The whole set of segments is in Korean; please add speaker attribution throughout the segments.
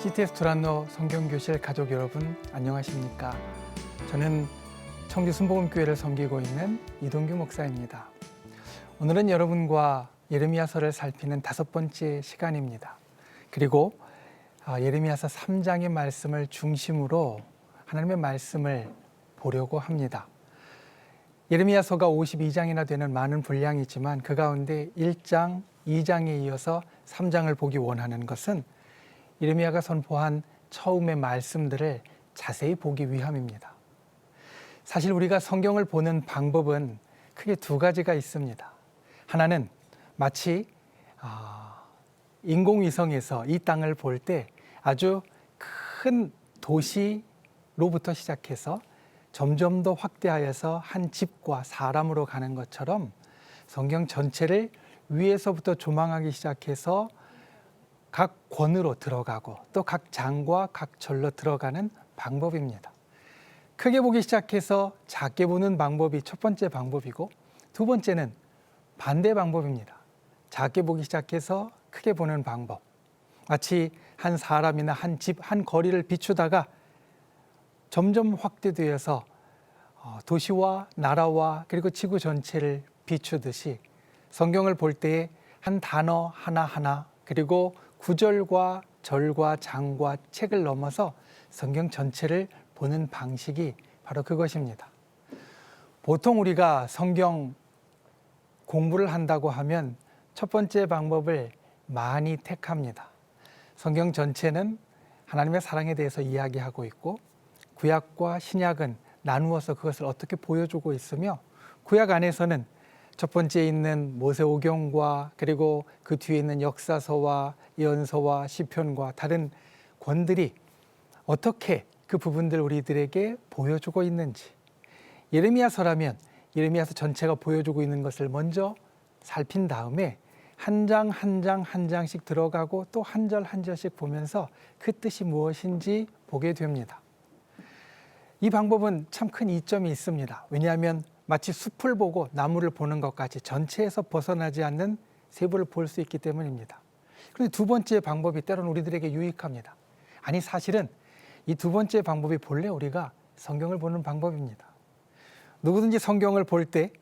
Speaker 1: CTS 두란노 성경교실 가족 여러분 안녕하십니까? 저는 청주 순복음교회를 섬기고 있는 이동규 목사입니다. 오늘은 여러분과 예레미야서를 살피는 5번째 시간입니다. 그리고 예레미야서 3장의 말씀을 중심으로 하나님의 말씀을 보려고 합니다. 예레미야서가 52장이나 되는 많은 분량이지만 그 가운데 1장, 2장에 이어서 3장을 보기 원하는 것은 예레미야가 선포한 처음의 말씀들을 자세히 보기 위함입니다. 사실 우리가 성경을 보는 방법은 크게 두 가지가 있습니다. 하나는 마치 인공위성에서 이 땅을 볼 때 아주 큰 도시로부터 시작해서 점점 더 확대하여서 한 집과 사람으로 가는 것처럼 성경 전체를 위에서부터 조망하기 시작해서 각 권으로 들어가고 또 각 장과 각 절로 들어가는 방법입니다. 크게 보기 시작해서 작게 보는 방법이 첫 번째 방법이고, 두 번째는 반대 방법입니다. 작게 보기 시작해서 크게 보는 방법. 마치 한 사람이나 한 집, 한 거리를 비추다가 점점 확대되어서 도시와 나라와 그리고 지구 전체를 비추듯이 성경을 볼 때에 한 단어 하나하나 그리고 구절과 절과 장과 책을 넘어서 성경 전체를 보는 방식이 바로 그것입니다. 보통 우리가 성경 공부를 한다고 하면 첫 번째 방법을 많이 택합니다. 성경 전체는 하나님의 사랑에 대해서 이야기하고 있고, 구약과 신약은 나누어서 그것을 어떻게 보여주고 있으며, 구약 안에서는 첫 번째에 있는 모세오경과 그리고 그 뒤에 있는 역사서와 예언서와 시편과 다른 권들이 어떻게 그 부분들 우리들에게 보여주고 있는지, 예레미야서라면 예레미야서 전체가 보여주고 있는 것을 먼저 살핀 다음에 한 장 한 장 한 장씩 들어가고 또 한 절 한 절씩 보면서 그 뜻이 무엇인지 보게 됩니다. 이 방법은 참 큰 이점이 있습니다. 왜냐하면 마치 숲을 보고 나무를 보는 것 같이 전체에서 벗어나지 않는 세부를 볼 수 있기 때문입니다. 그런데 두 번째 방법이 때로는 우리들에게 유익합니다. 아니, 사실은 이 두 번째 방법이 본래 우리가 성경을 보는 방법입니다. 누구든지 성경을 볼 때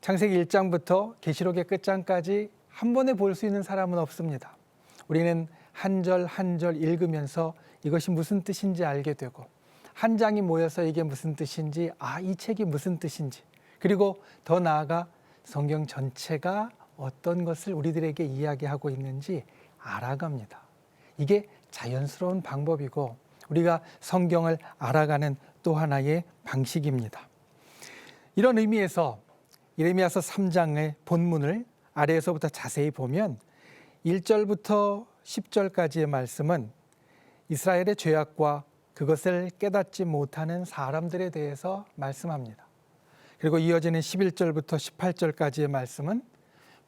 Speaker 1: 창세기 1장부터 계시록의 끝장까지 한 번에 볼 수 있는 사람은 없습니다. 우리는 한 절 한 절 읽으면서 이것이 무슨 뜻인지 알게 되고, 한 장이 모여서 이게 무슨 뜻인지, 이 책이 무슨 뜻인지, 그리고 더 나아가 성경 전체가 어떤 것을 우리들에게 이야기하고 있는지 알아갑니다. 이게 자연스러운 방법이고 우리가 성경을 알아가는 또 하나의 방식입니다. 이런 의미에서 예레미야서 3장의 본문을 아래에서부터 자세히 보면 1절부터 10절까지의 말씀은 이스라엘의 죄악과 그것을 깨닫지 못하는 사람들에 대해서 말씀합니다. 그리고 이어지는 11절부터 18절까지의 말씀은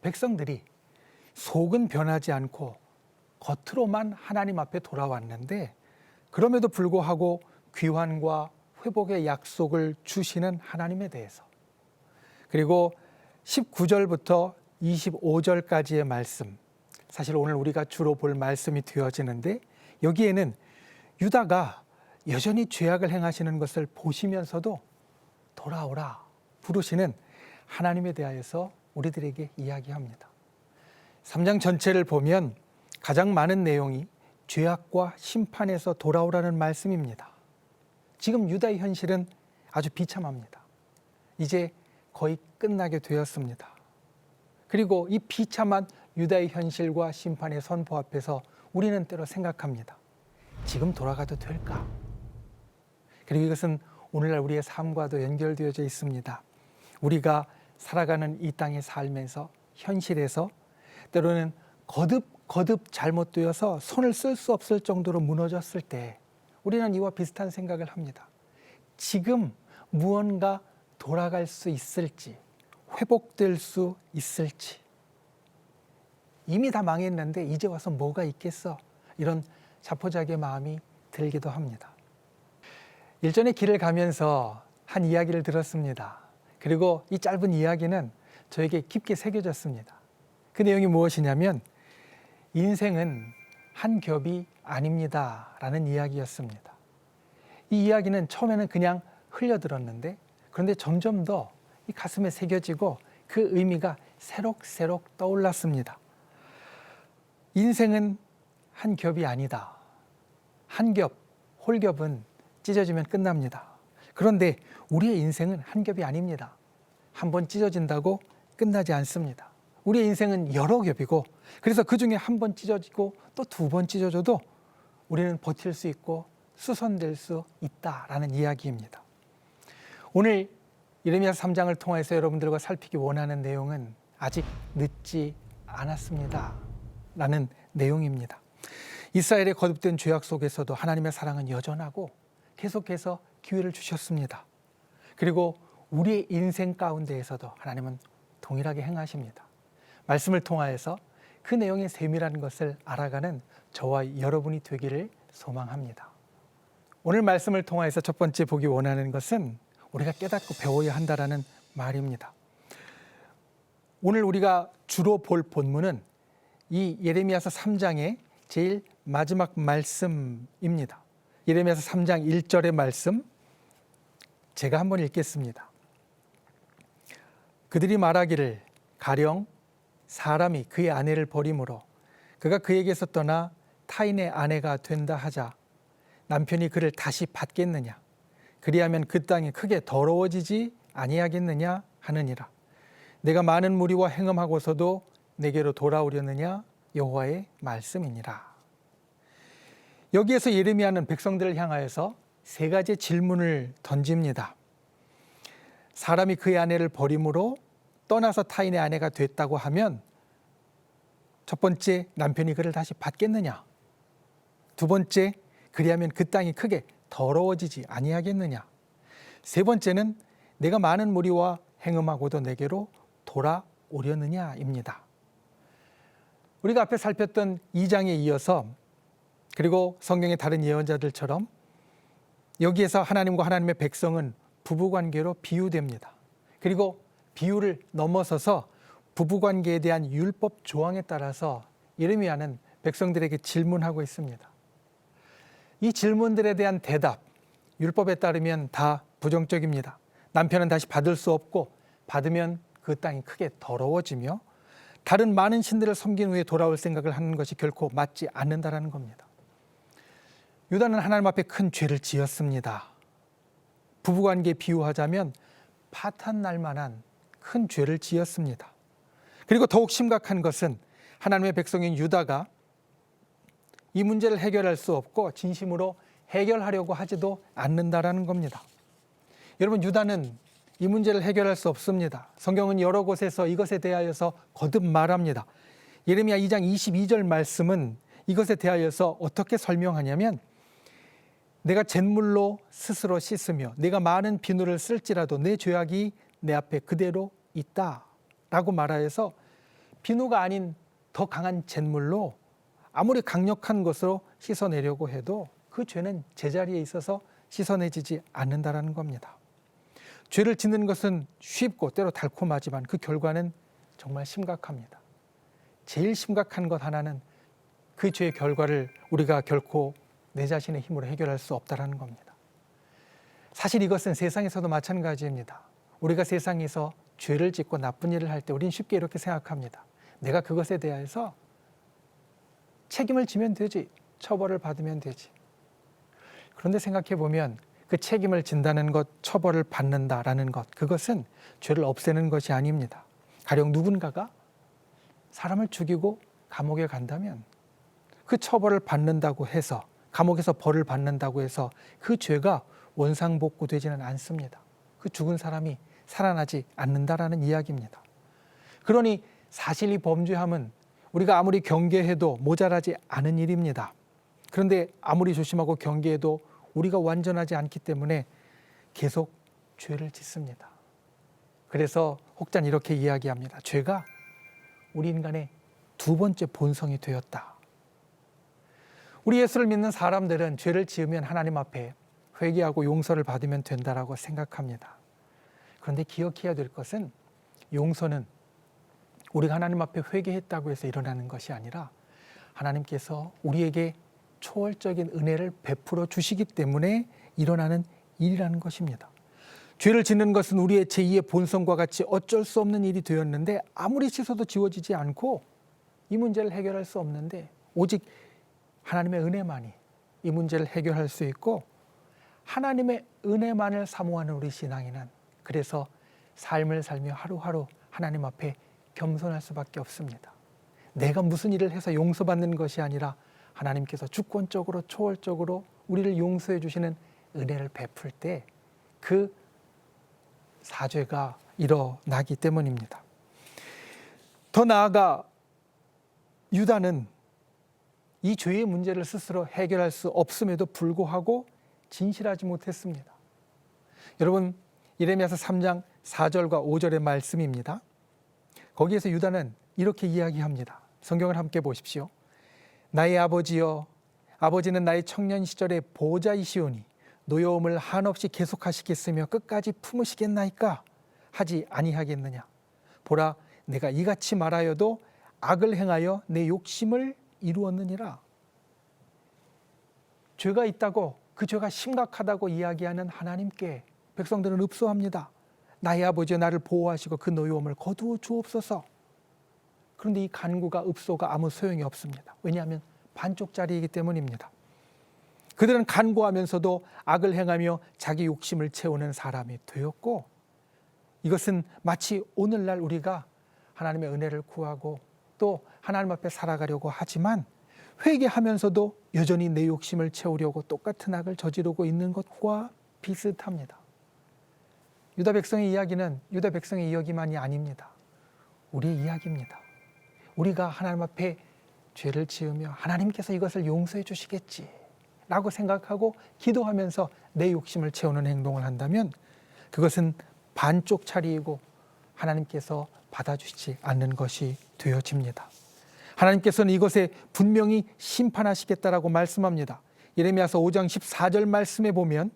Speaker 1: 백성들이 속은 변하지 않고 겉으로만 하나님 앞에 돌아왔는데 그럼에도 불구하고 귀환과 회복의 약속을 주시는 하나님에 대해서, 그리고 19절부터 25절까지의 말씀, 사실 오늘 우리가 주로 볼 말씀이 되어지는데 여기에는 유다가 여전히 죄악을 행하시는 것을 보시면서도 돌아오라 부르시는 하나님에 대하여서 우리들에게 이야기합니다. 3장 전체를 보면 가장 많은 내용이 죄악과 심판에서 돌아오라는 말씀입니다. 지금 유다의 현실은 아주 비참합니다. 이제 거의 끝나게 되었습니다. 그리고 이 비참한 유다의 현실과 심판의 선포 앞에서 우리는 때로 생각합니다. 지금 돌아가도 될까? 그리고 이것은 오늘날 우리의 삶과도 연결되어져 있습니다. 우리가 살아가는 이 땅의 삶에서, 현실에서 때로는 거듭 잘못되어서 손을 쓸 수 없을 정도로 무너졌을 때 우리는 이와 비슷한 생각을 합니다. 지금 무언가 돌아갈 수 있을지, 회복될 수 있을지, 이미 다 망했는데 이제 와서 뭐가 있겠어? 이런 자포자기의 마음이 들기도 합니다. 일전에 길을 가면서 한 이야기를 들었습니다. 그리고 이 짧은 이야기는 저에게 깊게 새겨졌습니다. 그 내용이 무엇이냐면 인생은 한 겹이 아닙니다 라는 이야기였습니다. 이 이야기는 처음에는 그냥 흘려들었는데 그런데 점점 더 이 가슴에 새겨지고 그 의미가 새록새록 떠올랐습니다. 인생은 한 겹이 아니다. 한 겹, 홀겹은 찢어지면 끝납니다. 그런데 우리의 인생은 한 겹이 아닙니다. 한 번 찢어진다고 끝나지 않습니다. 우리의 인생은 여러 겹이고 그래서 그 중에 한 번 찢어지고 또 두 번 찢어져도 우리는 버틸 수 있고 수선될 수 있다라는 이야기입니다. 오늘 예레미야서 3장을 통해서 여러분들과 살피기 원하는 내용은 아직 늦지 않았습니다 라는 내용입니다. 이스라엘의 거듭된 죄악 속에서도 하나님의 사랑은 여전하고 계속해서 기회를 주셨습니다. 그리고 우리의 인생 가운데에서도 하나님은 동일하게 행하십니다. 말씀을 통하여서 그 내용의 세밀한 것을 알아가는 저와 여러분이 되기를 소망합니다. 오늘 말씀을 통하여서 첫 번째 보기 원하는 것은 우리가 깨닫고 배워야 한다라는 말입니다. 오늘 우리가 주로 볼 본문은 이 예레미야서 3장의 제일 마지막 말씀입니다. 예레미야서 3장 1절의 말씀 제가 한번 읽겠습니다. 그들이 말하기를 가령 사람이 그의 아내를 버림으로 그가 그에게서 떠나 타인의 아내가 된다 하자 남편이 그를 다시 받겠느냐 그리하면 그 땅이 크게 더러워지지 아니하겠느냐 하느니라. 내가 많은 무리와 행음하고서도 내게로 돌아오려느냐 여호와의 말씀이니라. 여기에서 예레미야는 백성들을 향하여서 세 가지 질문을 던집니다. 사람이 그의 아내를 버림으로 떠나서 타인의 아내가 됐다고 하면 첫 번째, 남편이 그를 다시 받겠느냐? 두 번째, 그리하면 그 땅이 크게 더러워지지 아니하겠느냐? 세 번째는 내가 많은 무리와 행음하고도 내게로 돌아오려느냐입니다. 우리가 앞에 살폈던 2장에 이어서 그리고 성경의 다른 예언자들처럼 여기에서 하나님과 하나님의 백성은 부부관계로 비유됩니다. 그리고 비유를 넘어서서 부부관계에 대한 율법 조항에 따라서 예레미야는 백성들에게 질문하고 있습니다. 이 질문들에 대한 대답, 율법에 따르면 다 부정적입니다. 남편은 다시 받을 수 없고 받으면 그 땅이 크게 더러워지며 다른 많은 신들을 섬긴 후에 돌아올 생각을 하는 것이 결코 맞지 않는다라는 겁니다. 유다는 하나님 앞에 큰 죄를 지었습니다. 부부관계에 비유하자면 파탄 날 만한 큰 죄를 지었습니다. 그리고 더욱 심각한 것은 하나님의 백성인 유다가 이 문제를 해결할 수 없고 진심으로 해결하려고 하지도 않는다라는 겁니다. 여러분, 유다는 이 문제를 해결할 수 없습니다. 성경은 여러 곳에서 이것에 대하여서 거듭 말합니다. 예레미야 2장 22절 말씀은 이것에 대하여서 어떻게 설명하냐면 내가 잿물로 스스로 씻으며 내가 많은 비누를 쓸지라도 내 죄악이 내 앞에 그대로 있다라고 말하여서 비누가 아닌 더 강한 잿물로 아무리 강력한 것으로 씻어내려고 해도 그 죄는 제자리에 있어서 씻어내지지 않는다라는 겁니다. 죄를 짓는 것은 쉽고 때로 달콤하지만 그 결과는 정말 심각합니다. 제일 심각한 것 하나는 그 죄의 결과를 우리가 결코 내 자신의 힘으로 해결할 수 없다는 겁니다. 사실 이것은 세상에서도 마찬가지입니다. 우리가 세상에서 죄를 짓고 나쁜 일을 할 때 우리는 쉽게 이렇게 생각합니다. 내가 그것에 대해서 책임을 지면 되지, 처벌을 받으면 되지. 그런데 생각해 보면 그 책임을 진다는 것, 처벌을 받는다라는 것, 그것은 죄를 없애는 것이 아닙니다. 가령 누군가가 사람을 죽이고 감옥에 간다면 그 처벌을 받는다고 해서, 감옥에서 벌을 받는다고 해서 그 죄가 원상복구되지는 않습니다. 그 죽은 사람이 살아나지 않는다라는 이야기입니다. 그러니 사실 이 범죄함은 우리가 아무리 경계해도 모자라지 않은 일입니다. 그런데 아무리 조심하고 경계해도 우리가 완전하지 않기 때문에 계속 죄를 짓습니다. 그래서 혹자는 이렇게 이야기합니다. 죄가 우리 인간의 두 번째 본성이 되었다. 우리 예수를 믿는 사람들은 죄를 지으면 하나님 앞에 회개하고 용서를 받으면 된다라고 생각합니다. 그런데 기억해야 될 것은 용서는 우리가 하나님 앞에 회개했다고 해서 일어나는 것이 아니라 하나님께서 우리에게 초월적인 은혜를 베풀어 주시기 때문에 일어나는 일이라는 것입니다. 죄를 짓는 것은 우리의 제2의 본성과 같이 어쩔 수 없는 일이 되었는데 아무리 씻어도 지워지지 않고 이 문제를 해결할 수 없는데 오직 하나님의 은혜만이 이 문제를 해결할 수 있고 하나님의 은혜만을 사모하는 우리 신앙인은 그래서 삶을 살며 하루하루 하나님 앞에 겸손할 수밖에 없습니다. 내가 무슨 일을 해서 용서받는 것이 아니라 하나님께서 주권적으로 초월적으로 우리를 용서해 주시는 은혜를 베풀 때 그 사죄가 일어나기 때문입니다. 더 나아가 유다는 이 죄의 문제를 스스로 해결할 수 없음에도 불구하고 진실하지 못했습니다. 여러분, 예레미야서 3장 4절과 5절의 말씀입니다. 거기에서 유다는 이렇게 이야기합니다. 성경을 함께 보십시오. 나의 아버지여, 아버지는 나의 청년 시절의 보호자이시오니 노여움을 한없이 계속하시겠으며 끝까지 품으시겠나이까? 하지 아니하겠느냐? 보라, 내가 이같이 말하여도 악을 행하여 내 욕심을 이루었느니라. 죄가 있다고, 그 죄가 심각하다고 이야기하는 하나님께 백성들은 읍소합니다. 나의 아버지여, 나를 보호하시고 그 노여움을 거두어 주옵소서. 그런데 이 간구가, 읍소가 아무 소용이 없습니다. 왜냐하면 반쪽짜리이기 때문입니다. 그들은 간구하면서도 악을 행하며 자기 욕심을 채우는 사람이 되었고, 이것은 마치 오늘날 우리가 하나님의 은혜를 구하고 또 하나님 앞에 살아가려고 하지만 회개하면서도 여전히 내 욕심을 채우려고 똑같은 악을 저지르고 있는 것과 비슷합니다. 유다 백성의 이야기는 유다 백성의 이야기만이 아닙니다. 우리의 이야기입니다. 우리가 하나님 앞에 죄를 지으며 하나님께서 이것을 용서해 주시겠지 라고 생각하고 기도하면서 내 욕심을 채우는 행동을 한다면 그것은 반쪽짜리이고 하나님께서 받아주시지 않는 것이 되어집니다. 하나님께서는 이것에 분명히 심판하시겠다라고 말씀합니다. 예레미야서 5장 14절 말씀에 보면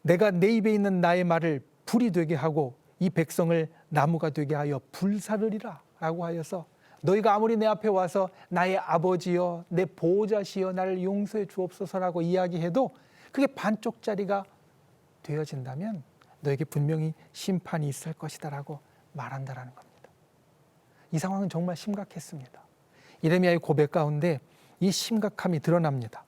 Speaker 1: 내가 내 입에 있는 나의 말을 불이 되게 하고 이 백성을 나무가 되게 하여 불사르리라 라고 하여서 너희가 아무리 내 앞에 와서 나의 아버지여 내 보호자시여 나를 용서해 주옵소서라고 이야기해도 그게 반쪽짜리가 되어진다면 너에게 분명히 심판이 있을 것이다 라고 말한다라는 겁니다. 이 상황은 정말 심각했습니다. 예레미야의 고백 가운데 이 심각함이 드러납니다.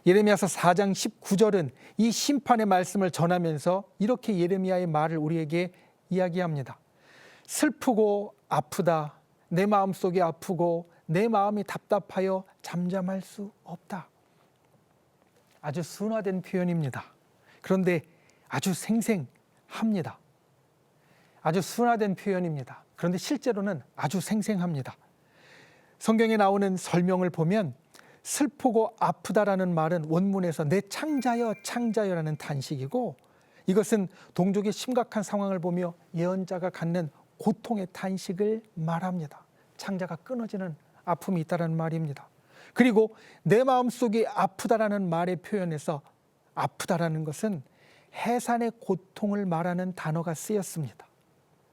Speaker 1: 예레미야서 4장 19절은 이 심판의 말씀을 전하면서 이렇게 예레미야의 말을 우리에게 이야기합니다. 슬프고 아프다. 내 마음속이 아프고 내 마음이 답답하여 잠잠할 수 없다. 아주 순화된 표현입니다. 그런데 아주 생생합니다. 아주 순화된 표현입니다. 그런데 실제로는 아주 생생합니다. 성경에 나오는 설명을 보면 슬프고 아프다라는 말은 원문에서 내 창자여 창자여라는 단식이고 이것은 동족의 심각한 상황을 보며 예언자가 갖는 고통의 탄식을 말합니다. 창자가 끊어지는 아픔이 있다는 말입니다. 그리고 내 마음속이 아프다라는 말의 표현에서 아프다라는 것은 해산의 고통을 말하는 단어가 쓰였습니다.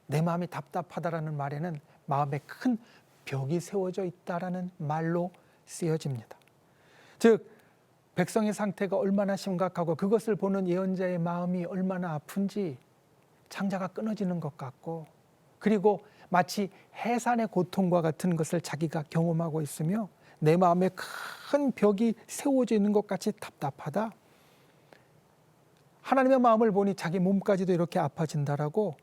Speaker 1: 내 마음이 답답하다라는 말에는 마음에 큰 벽이 세워져 있다라는 말로 쓰여집니다. 즉 백성의 상태가 얼마나 심각하고 그것을 보는 예언자의 마음이 얼마나 아픈지 창자가 끊어지는 것 같고 그리고 마치 해산의 고통과 같은 것을 자기가 경험하고 있으며 내 마음에 큰 벽이 세워져 있는 것 같이 답답하다. 하나님의 마음을 보니 자기 몸까지도 이렇게 아파진다라고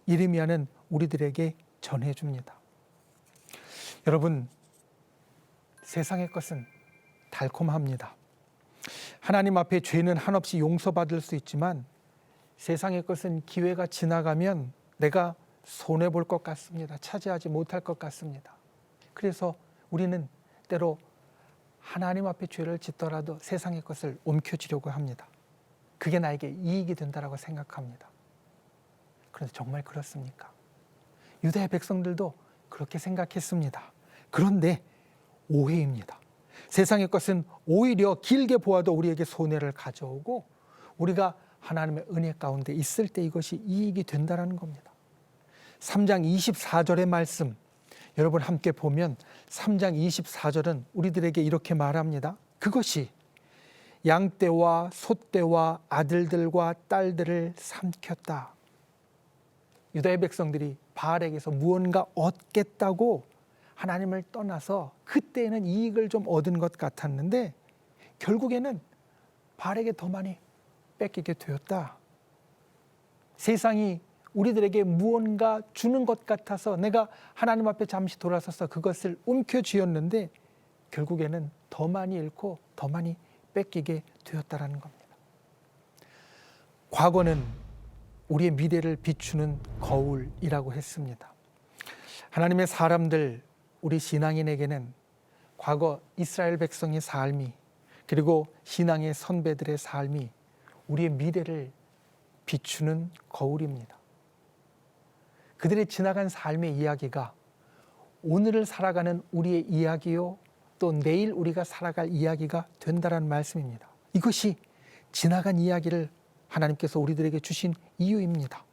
Speaker 1: 예레미야는 우리들에게 전해줍니다. 여러분, 세상의 것은 달콤합니다. 하나님 앞에 죄는 한없이 용서받을 수 있지만 세상의 것은 기회가 지나가면 내가 손해볼 것 같습니다. 차지하지 못할 것 같습니다. 그래서 우리는 때로 하나님 앞에 죄를 짓더라도 세상의 것을 옮겨주려고 합니다. 그게 나에게 이익이 된다고 생각합니다. 그런데 정말 그렇습니까? 유다의 백성들도 그렇게 생각했습니다. 그런데 오해입니다. 세상의 것은 오히려 길게 보아도 우리에게 손해를 가져오고 우리가 하나님의 은혜 가운데 있을 때 이것이 이익이 된다는 겁니다. 3장 24절의 말씀 여러분 함께 보면 3장 24절은 우리들에게 이렇게 말합니다. 그것이 양떼와 소떼와 아들들과 딸들을 삼켰다. 유다의 백성들이 바알에게서 무언가 얻겠다고 하나님을 떠나서 그때는 이익을 좀 얻은 것 같았는데 결국에는 바알에게 더 많이 뺏기게 되었다. 세상이 우리들에게 무언가 주는 것 같아서 내가 하나님 앞에 잠시 돌아서서 그것을 움켜쥐었는데 결국에는 더 많이 잃고 더 많이 뺏기게 되었다라는 겁니다. 과거는 우리의 미래를 비추는 거울이라고 했습니다. 하나님의 사람들, 우리 신앙인에게는 과거 이스라엘 백성의 삶이 그리고 신앙의 선배들의 삶이 우리의 미래를 비추는 거울입니다. 그들의 지나간 삶의 이야기가 오늘을 살아가는 우리의 이야기요, 또 내일 우리가 살아갈 이야기가 된다는 말씀입니다. 이것이 지나간 이야기를 하나님께서 우리들에게 주신 이유입니다.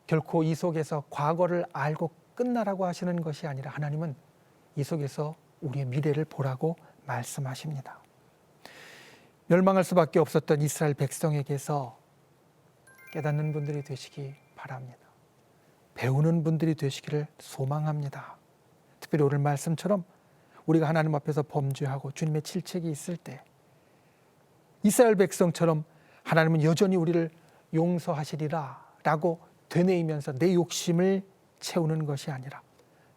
Speaker 1: 결코 이 속에서 과거를 알고 끝나라고 하시는 것이 아니라 하나님은 이 속에서 우리의 미래를 보라고 말씀하십니다. 멸망할 수밖에 없었던 이스라엘 백성에게서 깨닫는 분들이 되시기 바랍니다. 배우는 분들이 되시기를 소망합니다. 특별히 오늘 말씀처럼 우리가 하나님 앞에서 범죄하고 주님의 질책이 있을 때 이스라엘 백성처럼 하나님은 여전히 우리를 용서하시리라 라고 되뇌이면서 내 욕심을 채우는 것이 아니라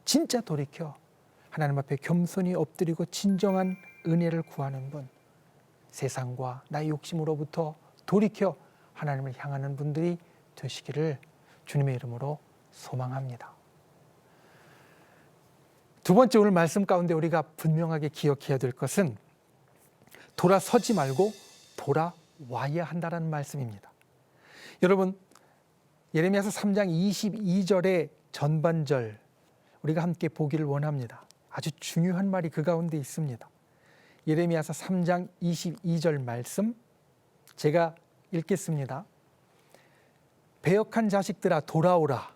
Speaker 1: 진짜 돌이켜 하나님 앞에 겸손히 엎드리고 진정한 은혜를 구하는 분, 세상과 나의 욕심으로부터 돌이켜 하나님을 향하는 분들이 되시기를 주님의 이름으로 소망합니다. 두 번째, 오늘 말씀 가운데 우리가 분명하게 기억해야 될 것은 돌아서지 말고 돌아와야 한다는 말씀입니다. 여러분, 예레미야서 3장 22절의 전반절 우리가 함께 보기를 원합니다. 아주 중요한 말이 그 가운데 있습니다. 예레미야서 3장 22절 말씀 제가 읽겠습니다. 배역한 자식들아 돌아오라.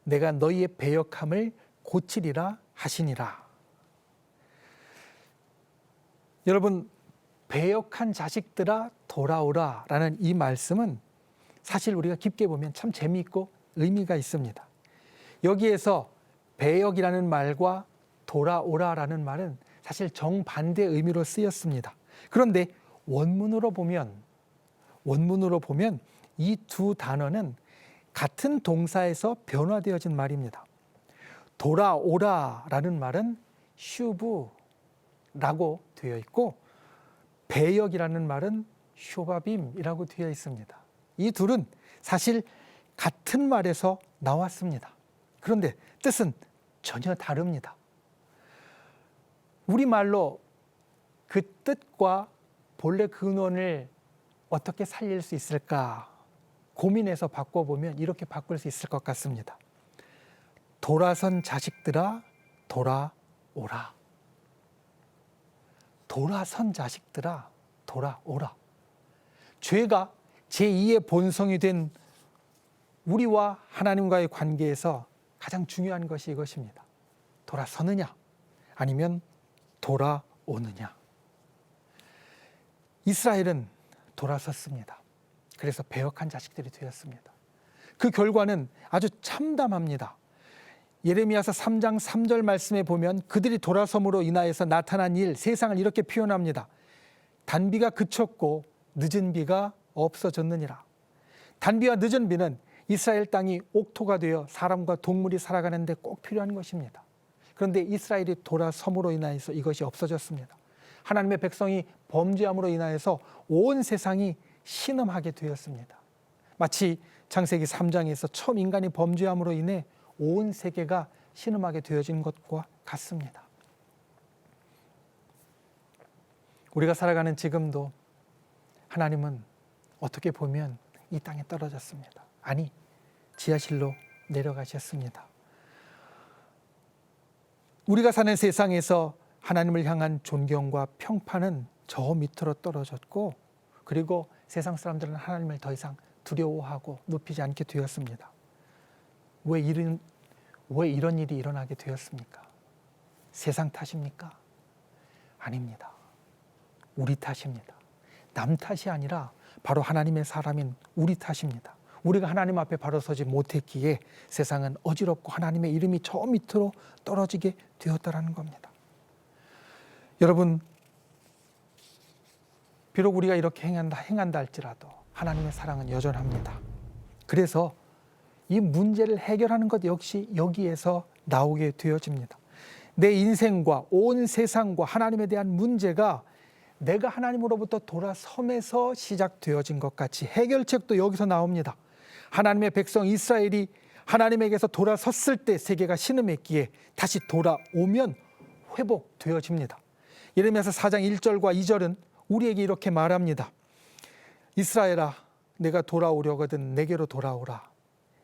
Speaker 1: 내가 너희의 배역함을 고치리라 하시니라. 여러분, 배역한 자식들아 돌아오라 라는 이 말씀은 사실 우리가 깊게 보면 참 재미있고 의미가 있습니다. 여기에서 배역이라는 말과 돌아오라라는 말은 사실 정반대의 의미로 쓰였습니다. 그런데 원문으로 보면 이 두 단어는 같은 동사에서 변화되어진 말입니다. 돌아오라라는 말은 슈브라고 되어 있고 배역이라는 말은 쇼바빔이라고 되어 있습니다. 이 둘은 사실 같은 말에서 나왔습니다. 그런데 뜻은 전혀 다릅니다. 우리말로 그 뜻과 본래 근원을 어떻게 살릴 수 있을까 고민해서 바꿔보면 이렇게 바꿀 수 있을 것 같습니다. 돌아선 자식들아 돌아오라. 돌아선 자식들아 돌아오라. 죄가 제2의 본성이 된 우리와 하나님과의 관계에서 가장 중요한 것이 이것입니다. 돌아서느냐 아니면 돌아오느냐. 이스라엘은 돌아섰습니다. 그래서 배역한 자식들이 되었습니다. 그 결과는 아주 참담합니다. 예레미야서 3장 3절 말씀에 보면 그들이 돌아섬으로 인하여서 나타난 일, 세상을 이렇게 표현합니다. 단비가 그쳤고 늦은 비가 없어졌느니라. 단비와 늦은 비는 이스라엘 땅이 옥토가 되어 사람과 동물이 살아가는데 꼭 필요한 것입니다. 그런데 이스라엘이 돌아섬으로 인하여서 이것이 없어졌습니다. 하나님의 백성이 범죄함으로 인하여서 온 세상이 신음하게 되었습니다. 마치 창세기 3장에서 처음 인간이 범죄함으로 인해 온 세계가 신음하게 되어진 것과 같습니다. 우리가 살아가는 지금도 하나님은 어떻게 보면 이 땅에 떨어졌습니다. 아니, 지하실로 내려가셨습니다. 우리가 사는 세상에서 하나님을 향한 존경과 평판은 저 밑으로 떨어졌고, 그리고 세상 사람들은 하나님을 더 이상 두려워하고 높이지 않게 되었습니다. 왜 이런 일이 일어나게 되었습니까? 세상 탓입니까? 아닙니다. 우리 탓입니다. 남 탓이 아니라 바로 하나님의 사람인 우리 탓입니다. 우리가 하나님 앞에 바로 서지 못했기에 세상은 어지럽고 하나님의 이름이 저 밑으로 떨어지게 되었다라는 겁니다. 여러분, 비록 우리가 이렇게 행한다 할지라도 하나님의 사랑은 여전합니다. 그래서 이 문제를 해결하는 것 역시 여기에서 나오게 되어집니다. 내 인생과 온 세상과 하나님에 대한 문제가 내가 하나님으로부터 돌아섬에서 시작되어진 것 같이 해결책도 여기서 나옵니다. 하나님의 백성 이스라엘이 하나님에게서 돌아섰을 때 세계가 신음했기에 다시 돌아오면 회복되어집니다. 예레미야서 4장 1절과 2절은 우리에게 이렇게 말합니다. 이스라엘아, 내가 돌아오려거든 내게로 돌아오라.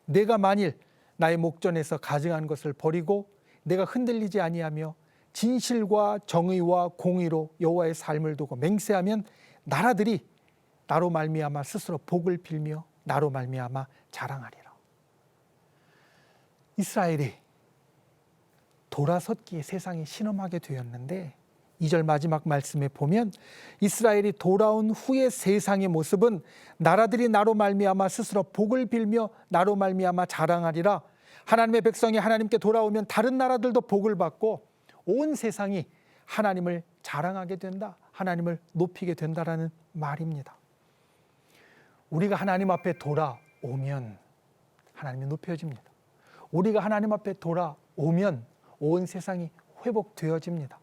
Speaker 1: 내가 만일 나의 목전에서 가증한 것을 버리고 내가 흔들리지 아니하며 진실과 정의와 공의로 여호와의 삶을 두고 맹세하면 나라들이 나로 말미암아 스스로 복을 빌며 나로 말미암아 자랑하리라. 이스라엘이 돌아섰기에 세상이 신음하게 되었는데 2절 마지막 말씀에 보면 이스라엘이 돌아온 후의 세상의 모습은 나라들이 나로 말미암아 스스로 복을 빌며 나로 말미암아 자랑하리라. 하나님의 백성이 하나님께 돌아오면 다른 나라들도 복을 받고 온 세상이 하나님을 자랑하게 된다. 하나님을 높이게 된다라는 말입니다. 우리가 하나님 앞에 돌아오면 하나님이 높여집니다. 우리가 하나님 앞에 돌아오면 온 세상이 회복되어집니다.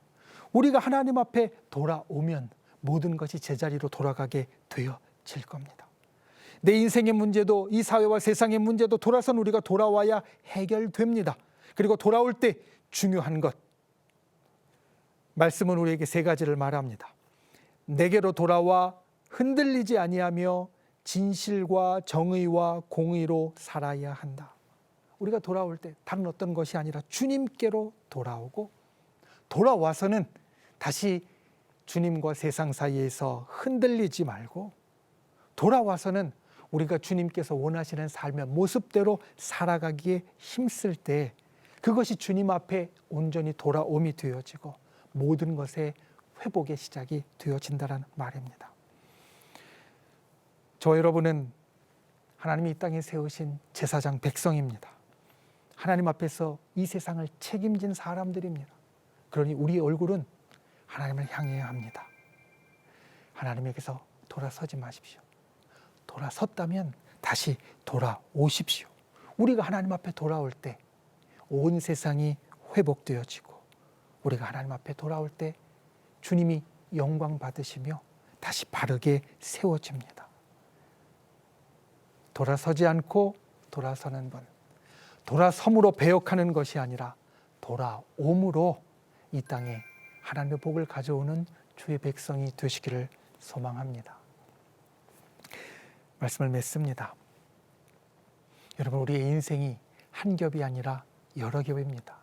Speaker 1: 우리가 하나님 앞에 돌아오면 모든 것이 제자리로 돌아가게 되어질 겁니다. 내 인생의 문제도 이 사회와 세상의 문제도 돌아선 우리가 돌아와야 해결됩니다. 그리고 돌아올 때 중요한 것, 말씀은 우리에게 세 가지를 말합니다. 내게로 돌아와 흔들리지 아니하며 진실과 정의와 공의로 살아야 한다. 우리가 돌아올 때 다른 어떤 것이 아니라 주님께로 돌아오고 돌아와서는 다시 주님과 세상 사이에서 흔들리지 말고 돌아와서는 우리가 주님께서 원하시는 삶의 모습대로 살아가기에 힘쓸 때 그것이 주님 앞에 온전히 돌아옴이 되어지고 모든 것의 회복의 시작이 되어진다는 말입니다. 저 여러분은 하나님이 이 땅에 세우신 제사장 백성입니다. 하나님 앞에서 이 세상을 책임진 사람들입니다. 그러니 우리의 얼굴은 하나님을 향해야 합니다. 하나님에게서 돌아서지 마십시오. 돌아섰다면 다시 돌아오십시오. 우리가 하나님 앞에 돌아올 때 온 세상이 회복되어지고 우리가 하나님 앞에 돌아올 때 주님이 영광 받으시며 다시 바르게 세워집니다. 돌아서지 않고 돌아서는 분, 돌아섬으로 배역하는 것이 아니라 돌아옴으로 이 땅에 하나님의 복을 가져오는 주의 백성이 되시기를 소망합니다. 말씀을 맺습니다. 여러분, 우리의 인생이 한 겹이 아니라 여러 겹입니다.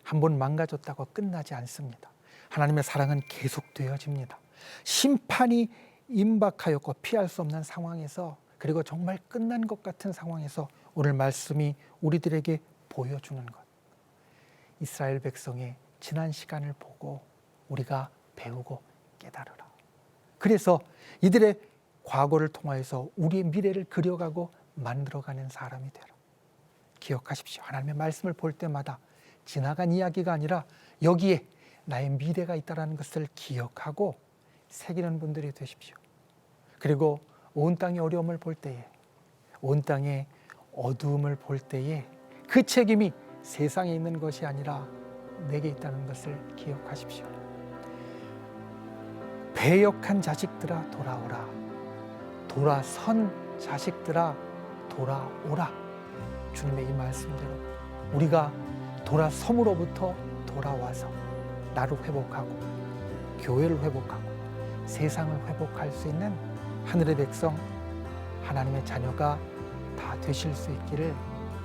Speaker 1: 한 번 망가졌다고 끝나지 않습니다. 하나님의 사랑은 계속되어집니다. 심판이 임박하였고 피할 수 없는 상황에서 그리고 정말 끝난 것 같은 상황에서 오늘 말씀이 우리들에게 보여주는 것. 이스라엘 백성의 지난 시간을 보고 우리가 배우고 깨달으라. 그래서 이들의 과거를 통하여서 우리의 미래를 그려가고 만들어가는 사람이 되라. 기억하십시오. 하나님의 말씀을 볼 때마다 지나간 이야기가 아니라 여기에 나의 미래가 있다는 것을 기억하고 새기는 분들이 되십시오. 그리고 온 땅의 어려움을 볼 때에, 온 땅의 어두움을 볼 때에 그 책임이 세상에 있는 것이 아니라 내게 있다는 것을 기억하십시오. 배역한 자식들아 돌아오라. 돌아선 자식들아 돌아오라. 주님의 이 말씀대로 우리가 돌아섬으로부터 돌아와서 나를 회복하고 교회를 회복하고 세상을 회복할 수 있는 하늘의 백성, 하나님의 자녀가 다 되실 수 있기를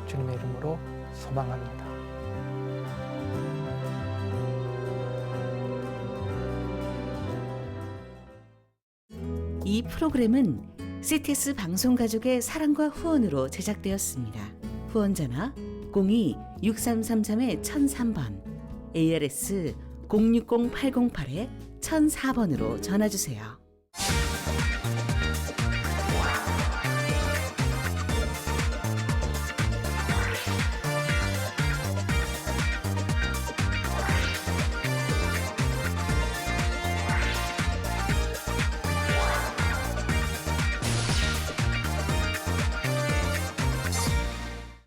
Speaker 1: 주님의 이름으로 소망합니다.
Speaker 2: 이 프로그램은 CTS 방송가족의 사랑과 후원으로 제작되었습니다. 후원전화 02-6333-1003번, ARS 060-808-1003 1004번으로 전화 주세요.